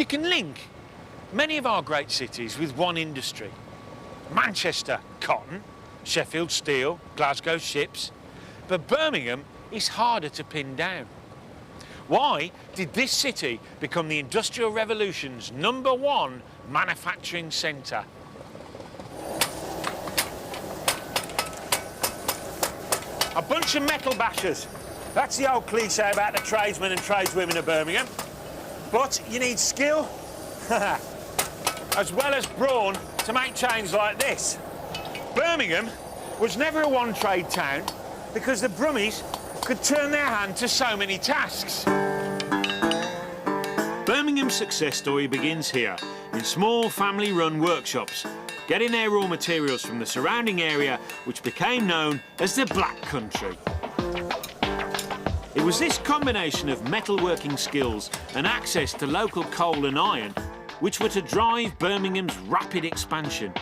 You can link many of our great cities with one industry. Manchester, cotton, Sheffield, steel, Glasgow, ships. But Birmingham is harder to pin down. Why did this city become the Industrial Revolution's #1 manufacturing centre? A bunch of metal bashers. That's the old cliche about the tradesmen and tradeswomen of Birmingham. But you need skill, as well as brawn, to make chains like this. Birmingham was never a one-trade town because the Brummies could turn their hand to so many tasks. Birmingham's success story begins here, in small family-run workshops, getting their raw materials from the surrounding area, which became known as the Black Country. It was this combination of metalworking skills and access to local coal and iron which were to drive Birmingham's rapid expansion.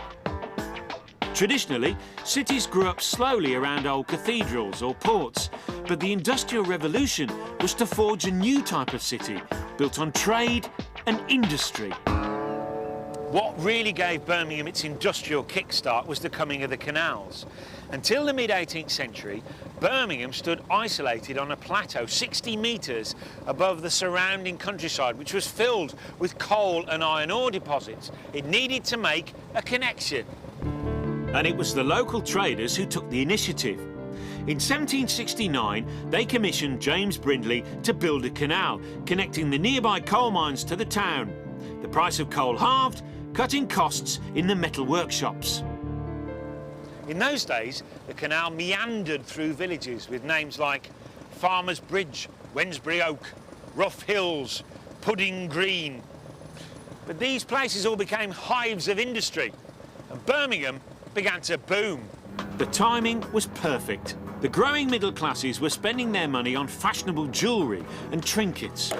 Traditionally, cities grew up slowly around old cathedrals or ports, but the Industrial Revolution was to forge a new type of city, built on trade and industry. What really gave Birmingham its industrial kickstart was the coming of the canals. Until the mid-18th century, Birmingham stood isolated on a plateau 60 metres above the surrounding countryside, which was filled with coal and iron ore deposits. It needed to make a connection. And it was the local traders who took the initiative. In 1769, they commissioned James Brindley to build a canal, connecting the nearby coal mines to the town. The price of coal halved, cutting costs in the metal workshops. In those days, the canal meandered through villages with names like Farmer's Bridge, Wensbury Oak, Rough Hills, Pudding Green. But these places all became hives of industry, and Birmingham began to boom. The timing was perfect. The growing middle classes were spending their money on fashionable jewellery and trinkets.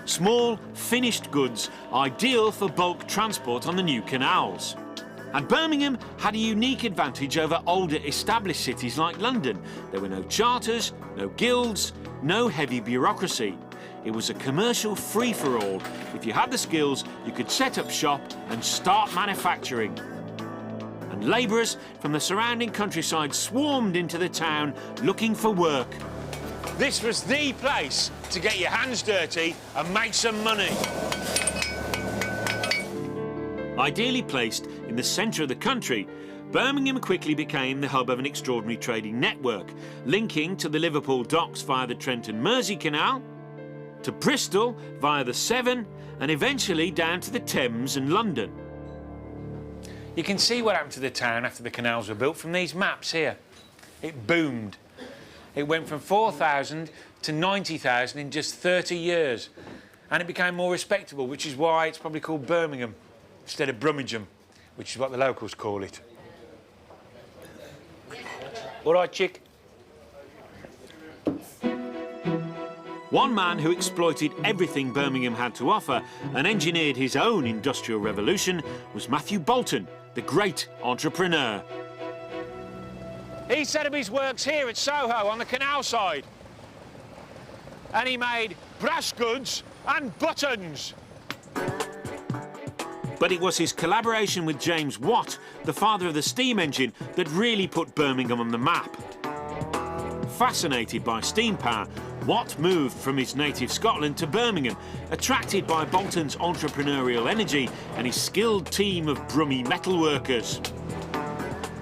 Small, finished goods, ideal for bulk transport on the new canals. And Birmingham had a unique advantage over older established cities like London. There were no charters, no guilds, no heavy bureaucracy. It was a commercial free-for-all. If you had the skills, you could set up shop and start manufacturing. And labourers from the surrounding countryside swarmed into the town looking for work. This was the place to get your hands dirty and make some money. Ideally placed in the centre of the country, Birmingham quickly became the hub of an extraordinary trading network, linking to the Liverpool docks via the Trent and Mersey Canal, to Bristol via the Severn, and eventually down to the Thames and London. You can see what happened to the town after the canals were built from these maps here. It boomed. It went from 4,000 to 90,000 in just 30 years. And it became more respectable, which is why it's probably called Birmingham instead of Brummagem, which is what the locals call it. All right, chick. One man who exploited everything Birmingham had to offer and engineered his own industrial revolution was Matthew Bolton, the great entrepreneur. He set up his works here at Soho on the canal side. And he made brass goods and buttons. But it was his collaboration with James Watt, the father of the steam engine, that really put Birmingham on the map. Fascinated by steam power, Watt moved from his native Scotland to Birmingham, attracted by Bolton's entrepreneurial energy and his skilled team of Brummie metalworkers.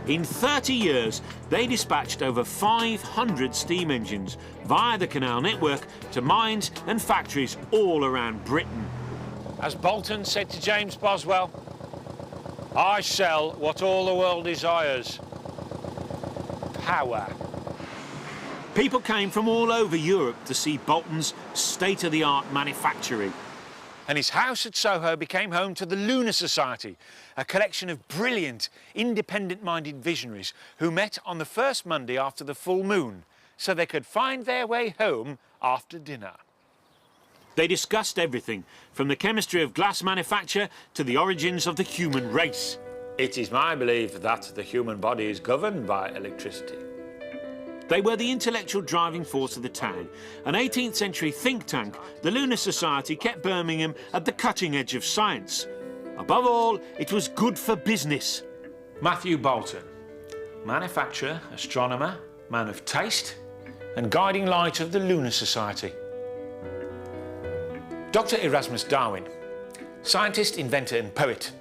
In 30 years, they dispatched over 500 steam engines via the canal network to mines and factories all around Britain. As Bolton said to James Boswell, "I sell what all the world desires, power." People came from all over Europe to see Bolton's state-of-the-art manufacturing. And his house at Soho became home to the Lunar Society, a collection of brilliant, independent-minded visionaries who met on the first Monday after the full moon so they could find their way home after dinner. They discussed everything, from the chemistry of glass manufacture to the origins of the human race. It is my belief that the human body is governed by electricity. They were the intellectual driving force of the town. An 18th century think tank, the Lunar Society kept Birmingham at the cutting edge of science. Above all, it was good for business. Matthew Bolton, manufacturer, astronomer, man of taste and guiding light of the Lunar Society. Dr. Erasmus Darwin, scientist, inventor and poet.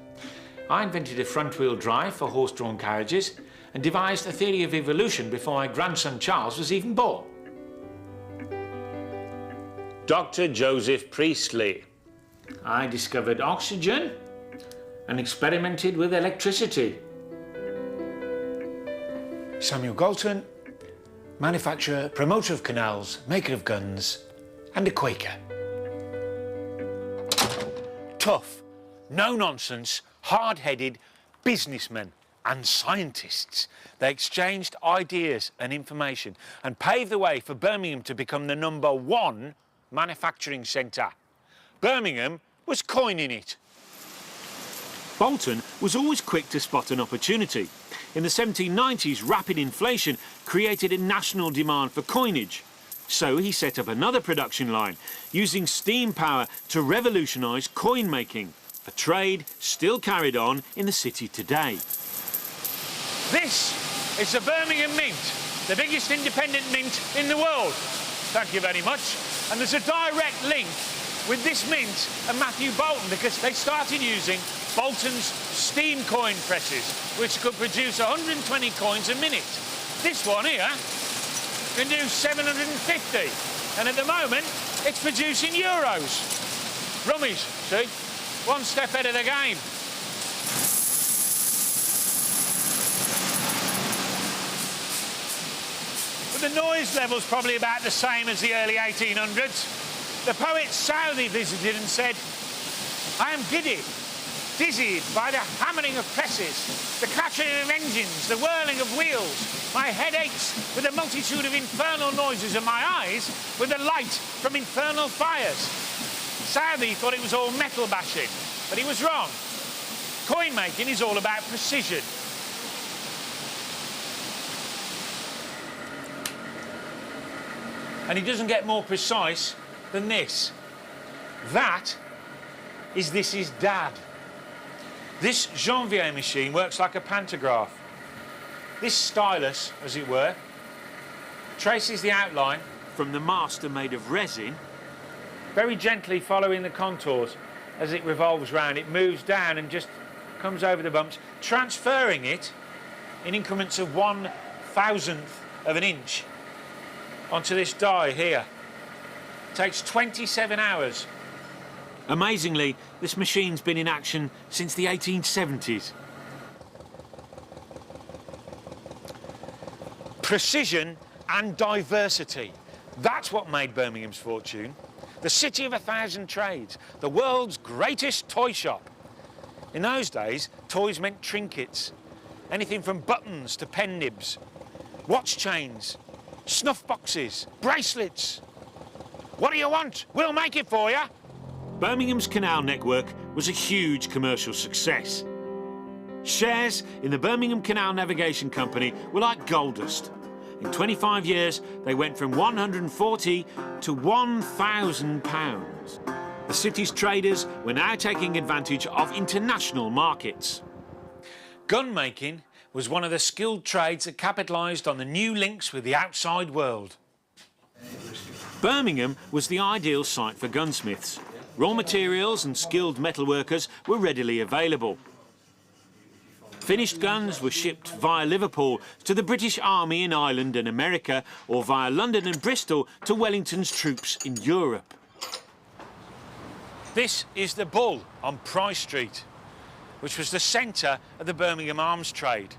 I invented a front-wheel drive for horse-drawn carriages and devised a theory of evolution before my grandson Charles was even born. Dr. Joseph Priestley. I discovered oxygen and experimented with electricity. Samuel Galton, manufacturer, promoter of canals, maker of guns, and a Quaker. Tough, no-nonsense, hard-headed businessmen and scientists. They exchanged ideas and information and paved the way for Birmingham to become the #1 manufacturing centre. Birmingham was coining it. Bolton was always quick to spot an opportunity. In the 1790s, rapid inflation created a national demand for coinage. So he set up another production line, using steam power to revolutionise coin making, a trade still carried on in the city today. This is the Birmingham Mint, the biggest independent mint in the world. Thank you very much. And there's a direct link with this mint and Matthew Bolton because they started using Bolton's steam coin presses, which could produce 120 coins a minute. This one here can do 750, and at the moment it's producing euros. Rummies, see? One step ahead of the game. But the noise level's probably about the same as the early 1800s. The poet Southey visited and said, "I am giddy, dizzied by the hammering of presses, the clattering of engines, the whirling of wheels. My head aches with the multitude of infernal noises, and my eyes with the light from infernal fires." Southey thought it was all metal bashing, but he was wrong. Coin making is all about precision. And he doesn't get more precise than this. That is his dad. This Janvier machine works like a pantograph. This stylus, as it were, traces the outline From the master made of resin, very gently following the contours as it revolves round. It moves down and just comes over the bumps, transferring it in increments of 1/1000th of an inch onto this die here. It takes 27 hours. Amazingly, this machine's been in action since the 1870s. Precision and diversity. That's what made Birmingham's fortune. The city of 1,000 trades, the world's greatest toy shop. In those days, toys meant trinkets. Anything from buttons to pen nibs, watch chains, snuff boxes, bracelets. What do you want? We'll make it for you. Birmingham's canal network was a huge commercial success. Shares in the Birmingham Canal Navigation Company were like gold dust. In 25 years, they went from 140 to 1,000 pounds. The city's traders were now taking advantage of international markets. Gun making was one of the skilled trades that capitalised on the new links with the outside world. Birmingham was the ideal site for gunsmiths. Raw materials and skilled metalworkers were readily available. Finished guns were shipped via Liverpool to the British Army in Ireland and America, or via London and Bristol to Wellington's troops in Europe. This is the Bull on Price Street, which was the centre of the Birmingham arms trade.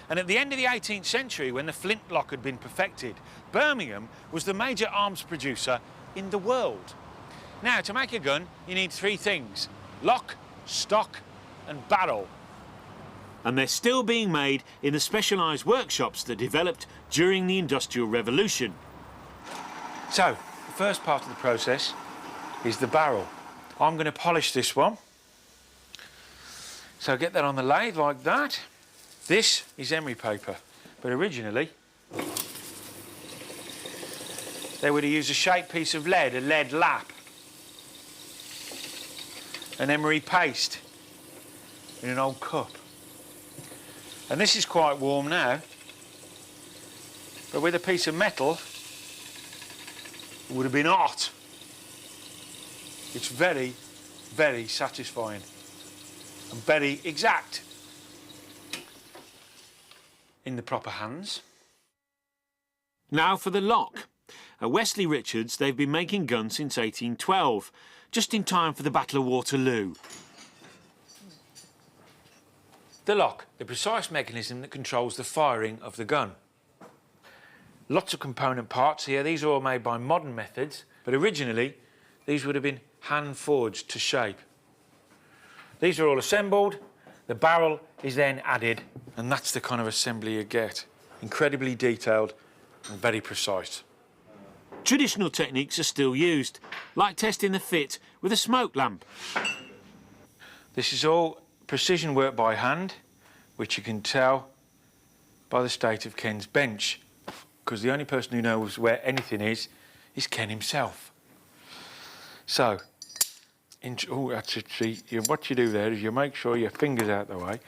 And at the end of the 18th century, when the flintlock had been perfected, Birmingham was the major arms producer in the world. Now, to make a gun, you need 3 things: lock, stock and barrel. And they're still being made in the specialised workshops that developed during the Industrial Revolution. So, the first part of the process is the barrel. I'm going to polish this one. So get that on the lathe like that. This is emery paper, but originally they would have used a shaped piece of lead, a lead lap, an emery paste in an old cup. And this is quite warm now, but with a piece of metal, it would have been hot. It's very, very satisfying and very exact in the proper hands. Now for the lock. At Wesley Richards, they've been making guns since 1812, just in time for the Battle of Waterloo. The lock, the precise mechanism that controls the firing of the gun. Lots of component parts here. These are all made by modern methods, but originally these would have been hand forged to shape. These are all assembled, the barrel is then added, and that's the kind of assembly you get. Incredibly detailed and very precise. Traditional techniques are still used, like testing the fit with a smoke lamp. This is all precision work by hand, which you can tell by the state of Ken's bench, because the only person who knows where anything is Ken himself. So, that's it. See, what you do there is you make sure your finger's out the way,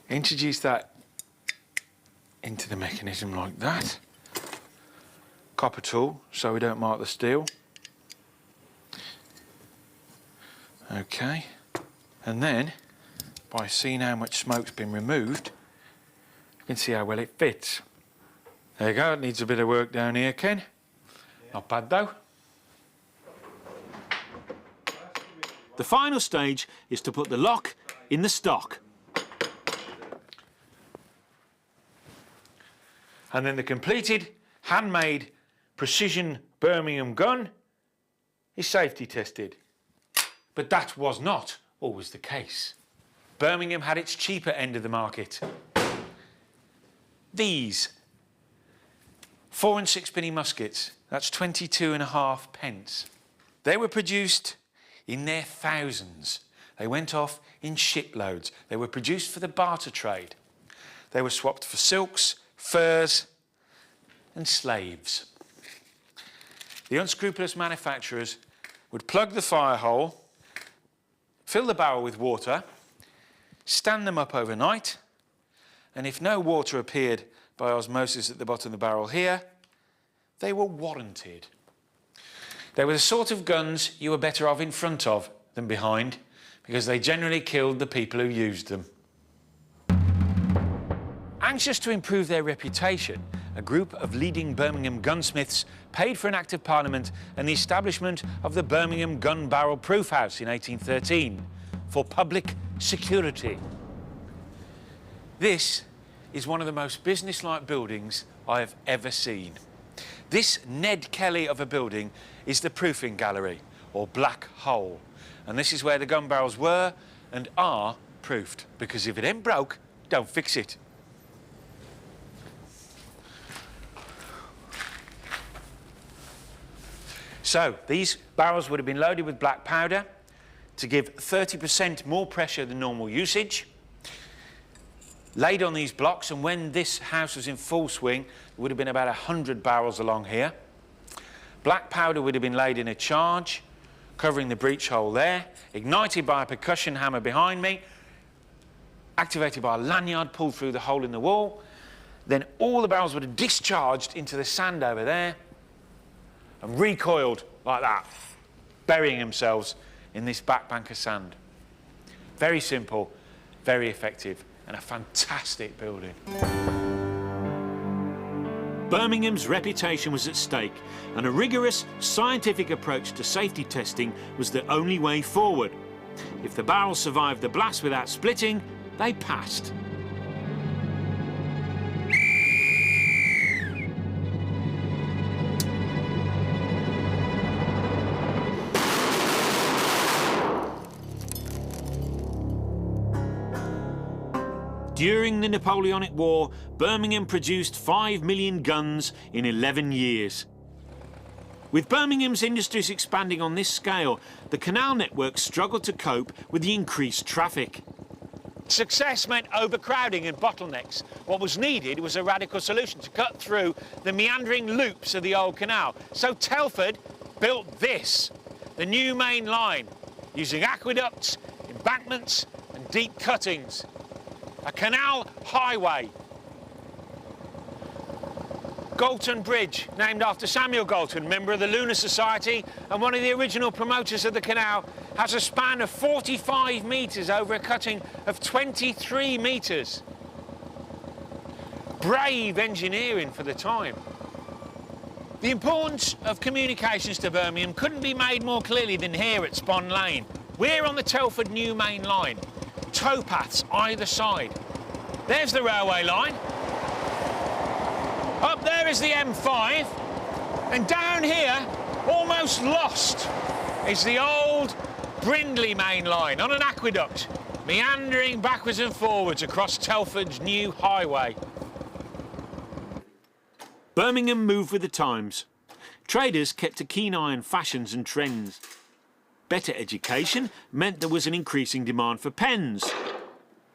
introduce that into the mechanism like that. Copper tool, so we don't mark the steel. Okay, and then by seeing how much smoke's been removed, you can see how well it fits. There you go, it needs a bit of work down here, Ken. Not bad though. The final stage is to put the lock in the stock. And then the completed, handmade, precision Birmingham gun is safety tested. But that was not always the case. Birmingham had its cheaper end of the market. These 4 and 6 penny muskets, that's 22.5 pence. They were produced in their thousands. They went off in shiploads. They were produced for the barter trade. They were swapped for silks, furs and slaves. The unscrupulous manufacturers would plug the fire hole, fill the barrel with water, stand them up overnight, and if no water appeared by osmosis at the bottom of the barrel here, they were warranted. They were the sort of guns you were better off in front of than behind, because they generally killed the people who used them. Anxious to improve their reputation, a group of leading Birmingham gunsmiths paid for an Act of Parliament and the establishment of the Birmingham Gun Barrel Proof House in 1813 for public security. This is one of the most businesslike buildings I have ever seen. This Ned Kelly of a building is the proofing gallery, or black hole. And this is where the gun barrels were and are proofed, because if it ain't broke, don't fix it. So these barrels would have been loaded with black powder to give 30% more pressure than normal usage, laid on these blocks, and when this house was in full swing, there would have been about 100 barrels along here. Black powder would have been laid in a charge, covering the breech hole there, ignited by a percussion hammer behind me, activated by a lanyard pulled through the hole in the wall. Then all the barrels would have discharged into the sand over there and recoiled like that, burying themselves in this back bank of sand. Very simple, very effective, and a fantastic building. Birmingham's reputation was at stake, and a rigorous scientific approach to safety testing was the only way forward. If the barrels survived the blast without splitting, they passed. During the Napoleonic War, Birmingham produced 5 million guns in 11 years. With Birmingham's industries expanding on this scale, the canal network struggled to cope with the increased traffic. Success meant overcrowding and bottlenecks. What was needed was a radical solution to cut through the meandering loops of the old canal. So Telford built this, the new main line, using aqueducts, embankments and deep cuttings. A canal highway. Galton Bridge, named after Samuel Galton, member of the Lunar Society and one of the original promoters of the canal, has a span of 45 metres over a cutting of 23 metres. Brave engineering for the time. The importance of communications to Birmingham couldn't be made more clearly than here at Spon Lane. We're on the Telford New Main Line, towpaths either side. There's the railway line. Up there is the M5, and down here, almost lost, is the old Brindley main line on an aqueduct, meandering backwards and forwards across Telford's new highway. Birmingham moved with the times. Traders kept a keen eye on fashions and trends. Better education meant there was an increasing demand for pens.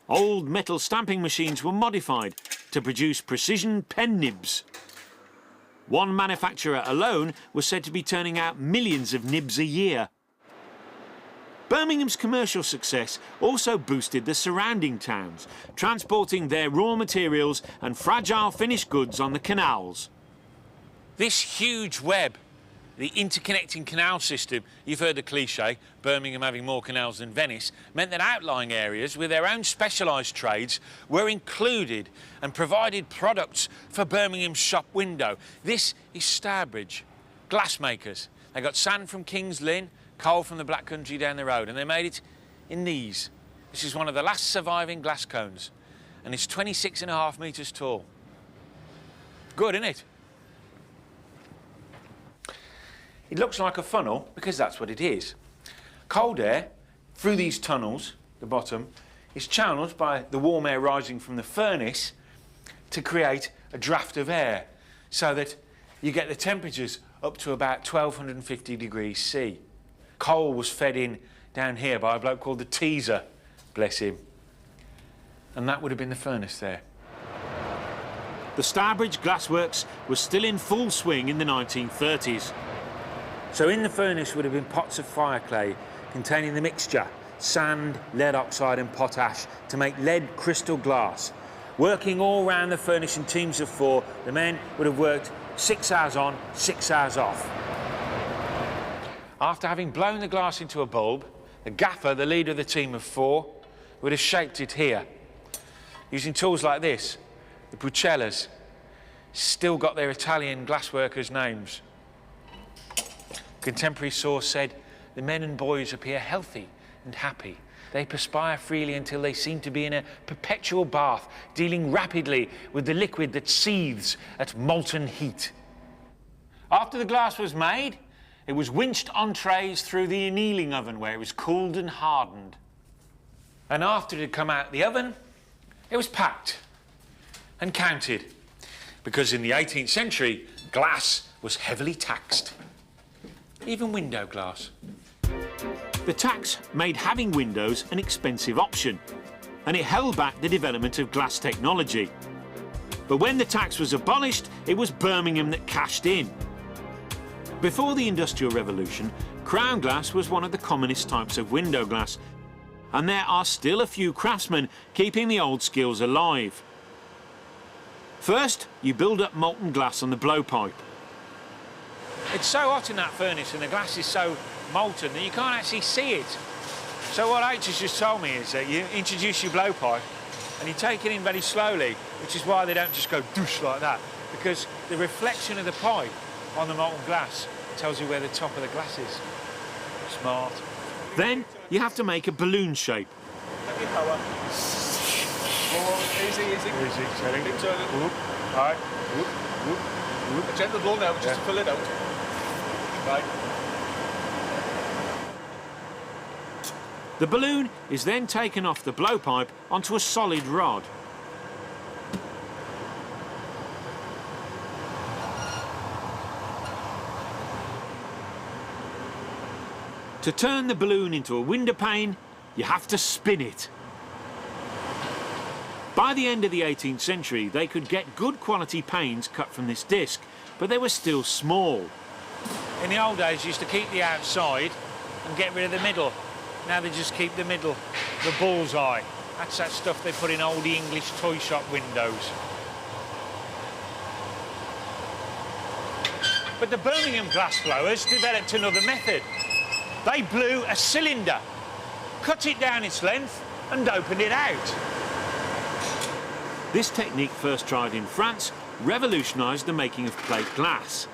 Old metal stamping machines were modified to produce precision pen nibs. One manufacturer alone was said to be turning out millions of nibs a year. Birmingham's commercial success also boosted the surrounding towns, transporting their raw materials and fragile finished goods on the canals. This huge web, the interconnecting canal system, you've heard the cliche, Birmingham having more canals than Venice, meant that outlying areas with their own specialised trades were included and provided products for Birmingham's shop window. This is Stourbridge, glassmakers. They got sand from King's Lynn, coal from the Black Country down the road, and they made it in these. This is one of the last surviving glass cones, and it's 26.5 metres tall. Good, isn't it? It looks like a funnel because that's what it is. Cold air through these tunnels, the bottom, is channeled by the warm air rising from the furnace to create a draft of air so that you get the temperatures up to about 1250 degrees C. Coal was fed in down here by a bloke called the teaser, bless him. And that would have been the furnace there. The Stourbridge glassworks was still in full swing in the 1930s. So in the furnace would have been pots of fire clay containing the mixture, sand, lead oxide and potash to make lead crystal glass. Working all round the furnace in teams of 4, the men would have worked 6 hours on, 6 hours off. After having blown the glass into a bulb, the gaffer, the leader of the team of 4, would have shaped it here. Using tools like this, the Brucellas, still got their Italian glassworkers' names. Contemporary source said, the men and boys appear healthy and happy. They perspire freely until they seem to be in a perpetual bath, dealing rapidly with the liquid that seethes at molten heat. After the glass was made, it was winched on trays through the annealing oven where it was cooled and hardened. And after it had come out the oven, it was packed and counted, because in the 18th century, glass was heavily taxed. Even window glass. The tax made having windows an expensive option, and it held back the development of glass technology. But when the tax was abolished, it was Birmingham that cashed in. Before the Industrial Revolution, crown glass was one of the commonest types of window glass, and there are still a few craftsmen keeping the old skills alive. First, you build up molten glass on the blowpipe. It's so hot in that furnace and the glass is so molten that you can't actually see it. So what H has just told me is that you introduce your blowpipe and you take it in very slowly, which is why they don't just go doosh like that, because the reflection of the pipe on the molten glass tells you where the top of the glass is. Smart. Then you have to make a balloon shape. Let me power. Oh, easy, easy. Easy, steady. Keep turning. Whoop. All right. Whoop, whoop, whoop. A gentle blow now, just to fill it out. Right. The balloon is then taken off the blowpipe onto a solid rod. To turn the balloon into a window pane, you have to spin it. By the end of the 18th century, they could get good quality panes cut from this disc, but they were still small. In the old days, you used to keep the outside and get rid of the middle. Now they just keep the middle, the bullseye. That's that stuff they put in old English toy shop windows. But the Birmingham glass blowers developed another method. They blew a cylinder, cut it down its length and opened it out. This technique, first tried in France, revolutionised the making of plate glass.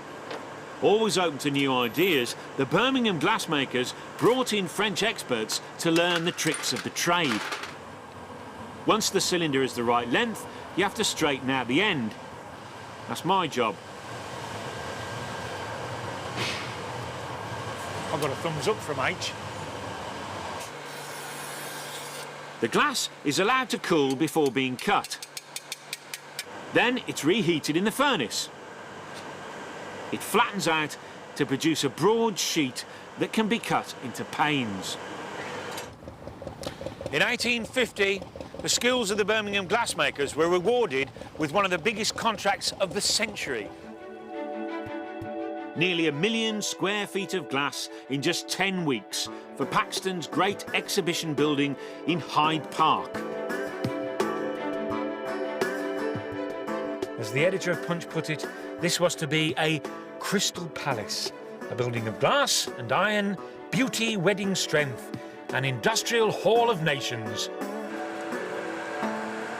Always open to new ideas, the Birmingham glassmakers brought in French experts to learn the tricks of the trade. Once the cylinder is the right length, you have to straighten out the end. That's my job. I got a thumbs up from H. The glass is allowed to cool before being cut. Then it's reheated in the furnace. It flattens out to produce a broad sheet that can be cut into panes. In 1850, the skills of the Birmingham glassmakers were rewarded with one of the biggest contracts of the century. Nearly 1 million square feet of glass in just 10 weeks for Paxton's great exhibition building in Hyde Park. As the editor of Punch put it, this was to be a crystal palace, a building of glass and iron, beauty, wedding strength, an industrial hall of nations.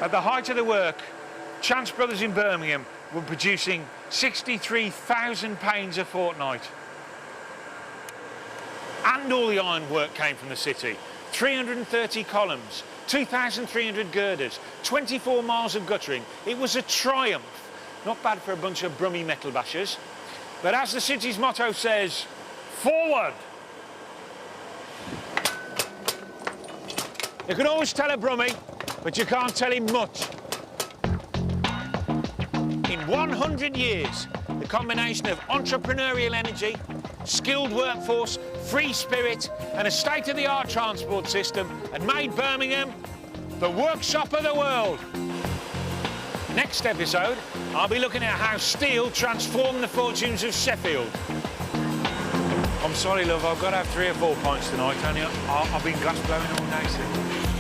At the height of the work, Chance Brothers in Birmingham were producing 63,000 panes a fortnight. And all the ironwork came from the city. 330 columns, 2,300 girders, 24 miles of guttering. It was a triumph. Not bad for a bunch of Brummie metal bashers. But as the city's motto says, forward! You can always tell a Brummie, but you can't tell him much. In 100 years, the combination of entrepreneurial energy, skilled workforce, free spirit and a state-of-the-art transport system had made Birmingham the workshop of the world. Next episode, I'll be looking at how steel transformed the fortunes of Sheffield. I'm sorry, love, I've got to have 3 or 4 pints tonight, only I've been glass blowing all day, so.